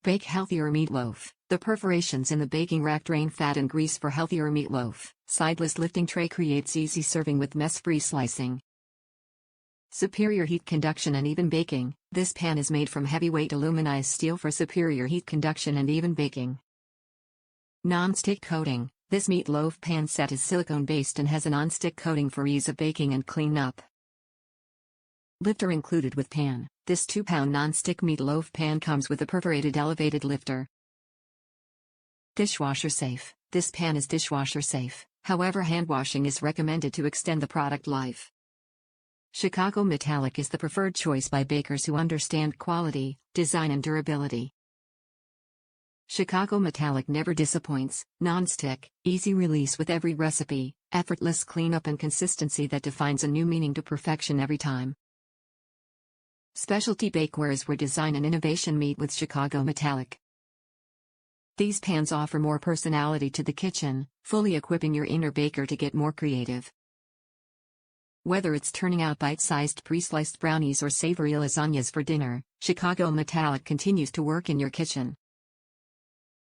Bake healthier meatloaf. The perforations in the baking rack drain fat and grease for healthier meatloaf. Sideless lifting tray creates easy serving with mess-free slicing. Superior heat conduction and even baking. This pan is made from heavyweight aluminized steel for superior heat conduction and even baking. Non-stick coating. This meatloaf pan set is silicone-based and has a non-stick coating for ease of baking and cleanup. Lifter included with pan. This 2-pound non-stick meatloaf pan comes with a perforated elevated lifter. Dishwasher safe. This pan is dishwasher safe, however hand washing is recommended to extend the product life. Chicago metallic is the preferred choice by bakers who understand quality, design and durability. Chicago metallic never disappoints, non-stick, easy release with every recipe, effortless cleanup and consistency that defines a new meaning to perfection every time. Specialty bakeware is where design and innovation meet with Chicago metallic. These pans offer more personality to the kitchen, fully equipping your inner baker to get more creative. Whether it's turning out bite-sized pre-sliced brownies or savory lasagnas for dinner, Chicago metallic continues to work in your kitchen.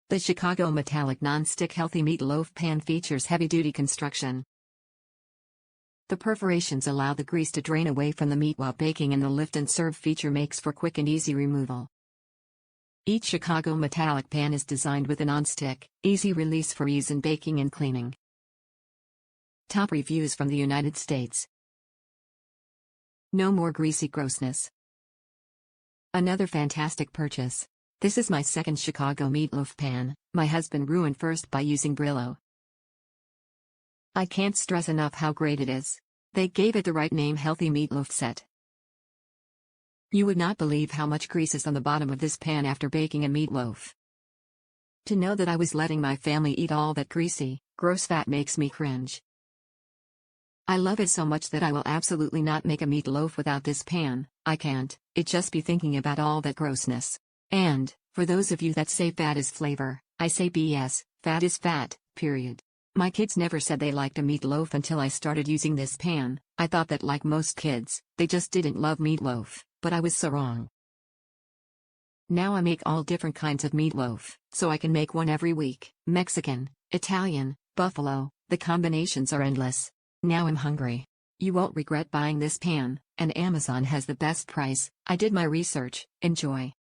The Chicago metallic non-stick healthy meatloaf pan features heavy-duty construction. The perforations allow the grease to drain away from the meat while baking, and the lift and serve feature makes for quick and easy removal. Each Chicago metallic pan is designed with a non-stick, easy release for ease in baking and cleaning. Top reviews from the United States. No more greasy grossness. Another fantastic purchase. This is my second Chicago meatloaf pan. My husband ruined first by using Brillo. I can't stress enough how great it is. They gave it the right name, healthy meatloaf set. You would not believe how much grease is on the bottom of this pan after baking a meatloaf. To know that I was letting my family eat all that greasy, gross fat makes me cringe. I love it so much that I will absolutely not make a meatloaf without this pan. I can't, it just be thinking about all that grossness. And, for those of you that say fat is flavor, I say BS, fat is fat, period. My kids never said they liked a meatloaf until I started using this pan. I thought that like most kids, they just didn't love meatloaf, but I was so wrong. Now I make all different kinds of meatloaf, so I can make one every week. Mexican, Italian, buffalo, the combinations are endless. Now I'm hungry. You won't regret buying this pan, and Amazon has the best price. I did my research. Enjoy.